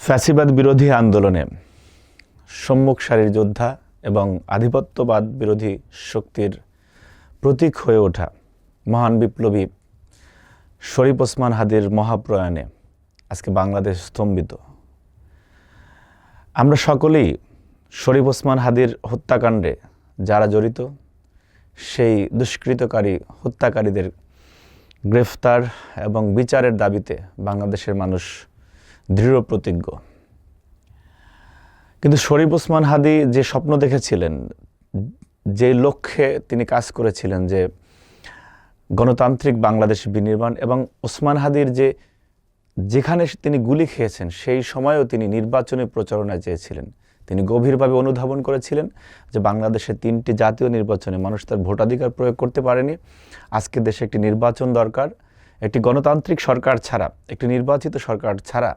ফ্যাসিবাদ বিরোধী আন্দোলনে সম্মুখ সারির যোদ্ধা এবং আধিপত্যবাদ বিরোধী শক্তির প্রতীক হয়ে ওঠা মহান বিপ্লবী শরীফ ওসমান হাদির মহাপ্রয়াণে আজকে বাংলাদেশ স্তম্ভিত। আমরা সকলেই শরীফ ওসমান হাদির হত্যাকাণ্ডে যারা জড়িত সেই দুষ্কৃতকারী হত্যাকারীদের গ্রেফতার এবং বিচারের দাবিতে বাংলাদেশের মানুষ দৃঢ় প্রতিজ্ঞ। কিন্তু শরীফ ওসমান হাদি যে স্বপ্ন দেখেছিলেন, যে লক্ষ্যে তিনি কাজ করেছিলেন, যে গণতান্ত্রিক বাংলাদেশ বিনির্মাণ, এবং ওসমান হাদির যেখানে তিনি গুলি খেয়েছেন সেই সময়ও তিনি নির্বাচনী প্রচারণায় চেয়েছিলেন। তিনি গভীরভাবে অনুধাবন করেছিলেন যে বাংলাদেশে 3টি জাতীয় নির্বাচনে মানুষ তার ভোটাধিকার প্রয়োগ করতে পারেনি। আজকে দেশে একটি নির্বাচন দরকার। একটি গণতান্ত্রিক সরকার ছাড়া, একটি নির্বাচিত সরকার ছাড়া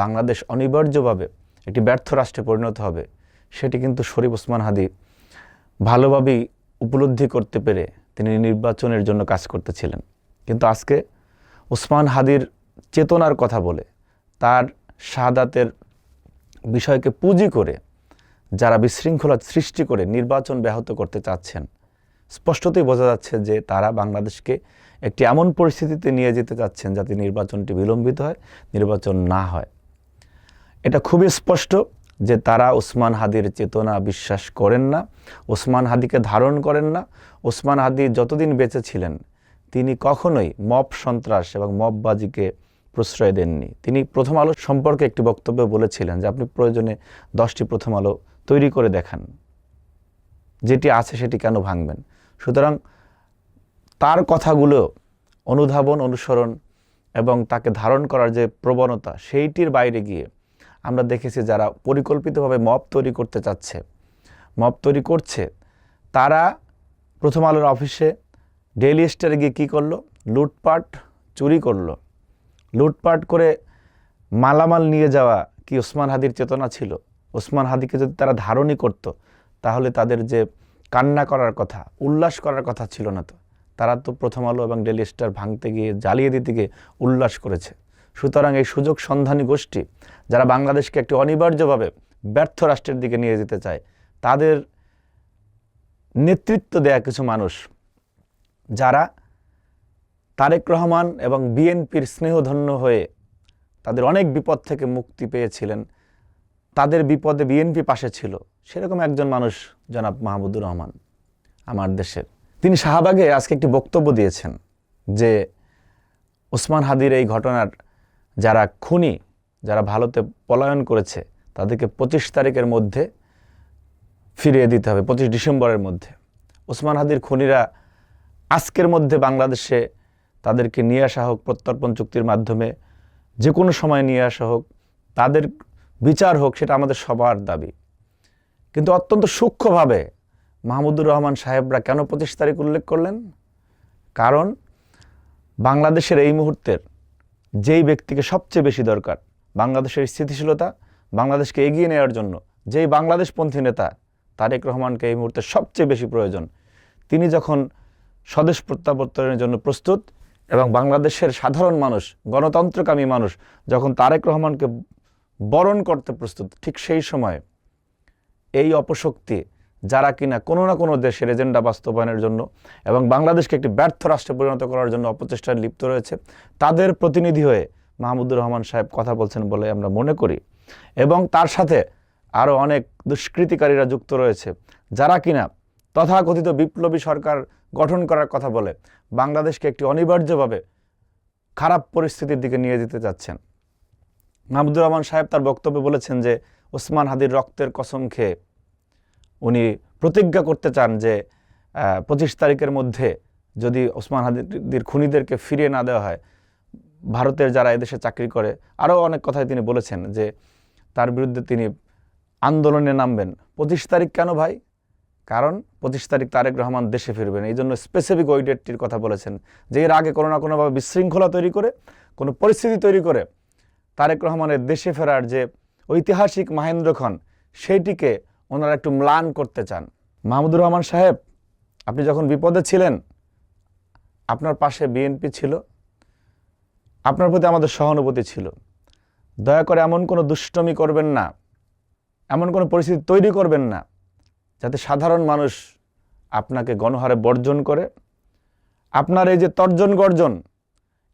বাংলাদেশ অনিবার্যভাবে একটি ব্যর্থ রাষ্ট্রে পরিণত হবে। সেটি কিন্তু শরীফ ওসমান হাদি ভালোভাবেই উপলব্ধি করতে পেরে তিনি নির্বাচনের জন্য কাজ করতেছিলেন। কিন্তু আজকে ওসমান হাদির চেতনার কথা বলে, তার শাহাদাতের বিষয়কে পুঁজি করে যারা বিশৃঙ্খলা সৃষ্টি করে নির্বাচন ব্যাহত করতে চাচ্ছেন, স্পষ্টতই বোঝা যাচ্ছে যে তারা বাংলাদেশকে একটি এমন পরিস্থিতিতে নিয়ে যেতে চাচ্ছেন যাতে নির্বাচনটি বিলম্বিত হয়, নির্বাচন না হয়। এটা খুবই স্পষ্ট যে তারা ওসমান হাদির চেতনা বিশ্বাস করেন না, ওসমান হাদিকে ধারণ করেন না। ওসমান হাদি যতদিন বেঁচে ছিলেন তিনি কখনোই মব সন্ত্রাস এবং মববাজিকে প্রশ্রয় দেননি। তিনি প্রথম আলো সম্পর্কে একটি বক্তব্য বলেছিলেন যে আপনি প্রয়োজনে 10টি প্রথম আলো তৈরি করে দেখান, যেটি আছে সেটি কেন ভাঙবেন। সুতরাং তার কথাগুলো অনুধাবন, অনুসরণ এবং তাকে ধারণ করার যে প্রবণতা, সেইটির বাইরে গিয়ে আমরা দেখেছি যারা পরিকল্পিতভাবে মব তৈরি করতে চাচ্ছে, মব তৈরি করছে, তারা প্রথম আলোর অফিসে ডেইলি স্টারে গিয়ে কী করলো? লুটপাট, চুরি করলো। লুটপাট করে মালামাল নিয়ে যাওয়া কি ওসমান হাদির চেতনা ছিল? ওসমান হাদিকে যদি তারা ধারণই করত তাহলে তাদের যে কান্না করার কথা, উল্লাস করার কথা ছিল না। তো তারা তো প্রথম আলো এবং ডেইলি স্টার ভাঙতে গিয়ে, জ্বালিয়ে দিতে গিয়ে উল্লাস করেছে। সুতরাং এই সুযোগ সন্ধানী গোষ্ঠী যারা বাংলাদেশকে একটি অনিবার্যভাবে ব্যর্থ রাষ্ট্রের দিকে নিয়ে যেতে চায়, তাদের নেতৃত্ব দেয়া কিছু মানুষ যারা তারেক রহমান এবং বিএনপির স্নেহধন্য হয়ে তাদের অনেক বিপদ থেকে মুক্তি পেয়েছিলেন, তাদের বিপদে বিএনপি পাশে ছিল, সেরকম একজন মানুষ জনাব মাহমুদুর রহমান আমার দেশের। তিনি শাহবাগে আজকে একটি বক্তব্য দিয়েছেন যে ওসমান হাদির এই ঘটনার যারা খুনি, যারা ভারতে পলায়ন করেছে, তাদেরকে 25 তারিখের মধ্যে ফিরিয়ে দিতে হবে, 25 ডিসেম্বরের মধ্যে। ওসমান হাদির খুনিরা আজকের মধ্যে বাংলাদেশে তাদেরকে নিয়ে আসা হোক, প্রত্যর্পণ চুক্তির মাধ্যমে যে কোনো সময় নিয়ে আসা হোক, তাদের বিচার হোক, সেটা আমাদের সবার দাবি। কিন্তু অত্যন্ত সূক্ষ্মভাবে মাহমুদুর রহমান সাহেবরা কেন 25 তারিখ উল্লেখ করলেন? কারণ বাংলাদেশের এই মুহূর্তের যেই ব্যক্তিকে সবচেয়ে বেশি দরকার বাংলাদেশের স্থিতিশীলতা, বাংলাদেশকে এগিয়ে নেওয়ার জন্য, যেই বাংলাদেশপন্থী নেতা তারেক রহমানকে এই মুহূর্তে সবচেয়ে বেশি প্রয়োজন, তিনি যখন স্বদেশ প্রত্যাবর্তনের জন্য প্রস্তুত এবং বাংলাদেশের সাধারণ মানুষ, গণতন্ত্রকামী মানুষ যখন তারেক রহমানকে বরণ করতে প্রস্তুত, ঠিক সেই সময় এই অপশক্তি যারা কিনা কোনো না কোনো দেশের এজেন্ডা বাস্তবায়নের জন্য এবং বাংলাদেশকে একটি ব্যর্থ রাষ্ট্রে পরিণত করার জন্য অপচেষ্টায় লিপ্ত রয়েছে, তাদের প্রতিনিধি হয়ে মাহমুদুর রহমান সাহেব কথা বলছেন বলে আমরা মনে করি। এবং তার সাথে আরও অনেক দুষ্কৃতিকারীরা যুক্ত রয়েছে যারা কিনা তথাকথিত বিপ্লবী সরকার গঠন করার কথা বলে বাংলাদেশকে একটি অনিবার্যভাবে খারাপ পরিস্থিতির দিকে নিয়ে যেতে চাচ্ছেন। মাহমুদুর রহমান সাহেব তার বক্তব্যে বলেছেন যে ওসমান হাদির রক্তের কসম খেয়ে উনি প্রতিজ্ঞা করতে চান যে 25 তারিখের মধ্যে যদি ওসমান হাদির খুনিদেরকে ফিরিয়ে না দেওয়া হয়, ভারতের যারা এদেশে চাকরি করে, আরও অনেক কথাই তিনি বলেছেন যে তার বিরুদ্ধে তিনি আন্দোলনে নামবেন। 25 তারিখ কেন ভাই? কারণ 25 তারিখ তারেক রহমান দেশে ফিরবেন। এই জন্য স্পেসিফিক ওই ডেটটির কথা বলেছেন যে এর আগে কোনো না কোনোভাবে বিশৃঙ্খলা তৈরি করে, কোনো পরিস্থিতি তৈরি করে তারেক রহমানের দেশে ফেরার যে ঐতিহাসিক মাহেন্দ্রক্ষণ, সেইটিকে ওনারা একটু ম্লান করতে চান। মাহমুদুর রহমান সাহেব, আপনি যখন বিপদে ছিলেন আপনার পাশে বিএনপি ছিল, আপনার প্রতি আমাদের সহানুভূতি ছিল। দয়া করে এমন কোনো দুষ্টমি করবেন না, এমন কোনো পরিস্থিতি তৈরি করবেন না যাতে সাধারণ মানুষ আপনাকে গণহারে বর্জন করে। আপনার এই যে তর্জন গর্জন,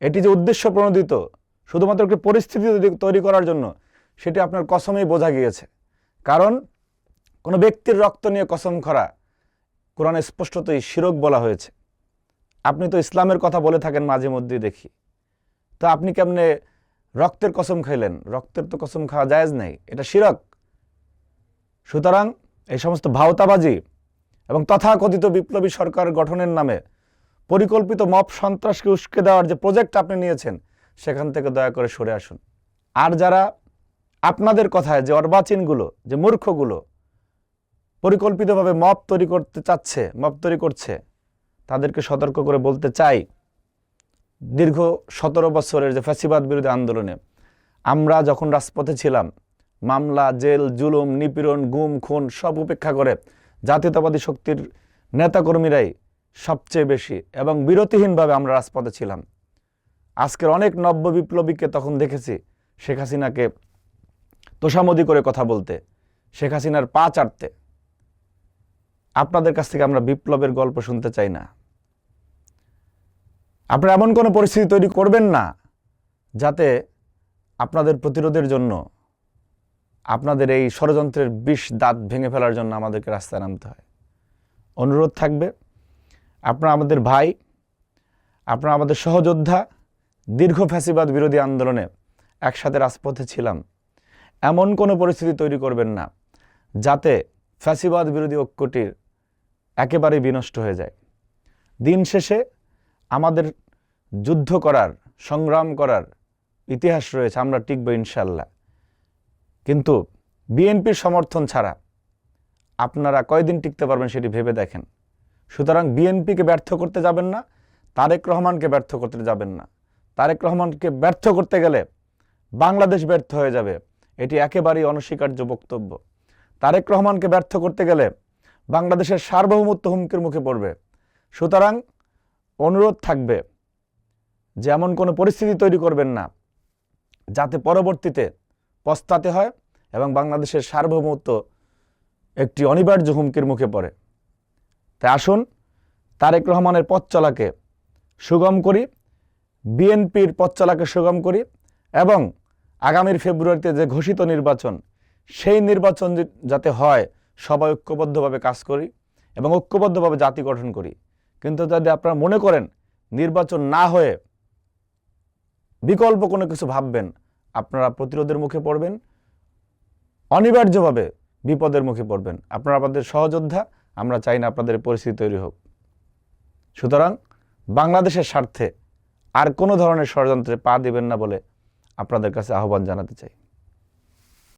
এটি যে উদ্দেশ্য প্রণোদিত শুধুমাত্র একটি পরিস্থিতি তৈরি করার জন্য, সেটি আপনার কসমেই বোঝা গিয়েছে। কারণ কোনো ব্যক্তির রক্ত নিয়ে কসম করা কোরআনে স্পষ্টতই শিরক বলা হয়েছে। আপনি তো ইসলামের কথা বলে থাকেন মাঝে মধ্যেই দেখি, তো আপনি কেমনে রক্তের কসম খাইলেন? রক্তের তো কসম খাওয়া জায়েজ নেই, এটা শিরক। সুতরাং এই সমস্ত ভাওতাবাজি এবং তথাকথিত বিপ্লবী সরকার গঠনের নামে পরিকল্পিত মব সন্ত্রাসকে উস্কে দেওয়ার যে প্রজেক্ট আপনি নিয়েছেন, সেখান থেকে দয়া করে সরে আসুন। আর যারা আপনাদের কথায় যে অর্বাচীনগুলো, যে মূর্খগুলো পরিকল্পিতভাবে মব তৈরি করতে চাচ্ছে, মব তৈরি করছে, তাদেরকে সতর্ক করে বলতে চাই, দীর্ঘ 17 বছরের যে ফ্যাসিবাদ বিরোধী আন্দোলনে আমরা যখন রাজপথে ছিলাম, মামলা, জেল, জুলুম, নিপীড়ন, গুম, খুন সব উপেক্ষা করে জাতীয়তাবাদী শক্তির নেতাকর্মীরাই সবচেয়ে বেশি এবং বিরতিহীনভাবে আমরা রাজপথে ছিলাম। আজকের অনেক নব্য বিপ্লবীকে তখন দেখেছি শেখ হাসিনাকে তোষামদি করে কথা বলতে, শেখ হাসিনার পা চাটতে। আপনাদের কাছ থেকে আমরা বিপ্লবের গল্প শুনতে চাই না। আপনারা এমন কোনো পরিস্থিতি তৈরি করবেন না যাতে আপনাদের প্রতিরোধের জন্য, আপনাদের এই ষড়যন্ত্রের বিষ দাঁত ভেঙে ফেলার জন্য আমাদেরকে রাস্তায় নামতে হয়। অনুরোধ থাকবে, আপনারা আমাদের ভাই, আপনারা আমাদের সহযোদ্ধা, দীর্ঘ ফ্যাসিবাদ বিরোধী আন্দোলনে একসাথে রাজপথে ছিলাম। এমন কোনো পরিস্থিতি তৈরি করবেন না যাতে ফ্যাসিবাদ বিরোধী ঐক্যটির একেবারেই বিনষ্ট হয়ে যায়। দিন শেষে আমাদের যুদ্ধ করার, সংগ্রাম করার ইতিহাস রয়েছে, আমরা টিকব ইনশাল্লাহ। কিন্তু বিএনপির সমর্থন ছাড়া আপনারা কয়দিন টিকতে পারবেন সেটি ভেবে দেখেন। সুতরাং বিএনপিকে ব্যর্থ করতে যাবেন না, তারেক রহমানকে ব্যর্থ করতে যাবেন না। তারেক রহমানকে ব্যর্থ করতে গেলে বাংলাদেশ ব্যর্থ হয়ে যাবে, এটি একেবারেই অনস্বীকার্য বক্তব্য। তারেক রহমানকে ব্যর্থ করতে গেলে বাংলাদেশের সার্বভৌমত্ব হুমকির মুখে পড়বে। সুতরাং অনুরোধ থাকবে যে এমন কোনো পরিস্থিতি তৈরি করবেন না যাতে পরবর্তীতে পস্তাতে হয় এবং বাংলাদেশের সার্বভৌমত্ব একটি অনিবার্য হুমকির মুখে পড়ে। তাই আসুন তারেক রহমানের পথ চলাকে সুগম করি, বিএনপির পথ চলাকে সুগম করি এবং আগামীর ফেব্রুয়ারিতে যে ঘোষিত নির্বাচন, সেই নির্বাচন যাতে হয় সবাই ঐক্যবদ্ধভাবে কাজ করি এবং ঐক্যবদ্ধভাবে জাতি গঠন করি। কিন্তু যদি আপনারা মনে করেন নির্বাচন না হয়ে বিকল্প কোনো কিছু ভাববেন, আপনারা প্রতিরোধের মুখে পড়বেন, অনিবার্যভাবে বিপদের মুখে পড়বেন। আপনারা আমাদের সহযোদ্ধা, আমরা চাই না আপনাদের পরিস্থিতি তৈরি হোক। সুতরাং বাংলাদেশের স্বার্থে আর কোনো ধরনের ষড়যন্ত্রে পা দিবেন না বলে আপনাদের কাছে আহ্বান জানাতে চাই।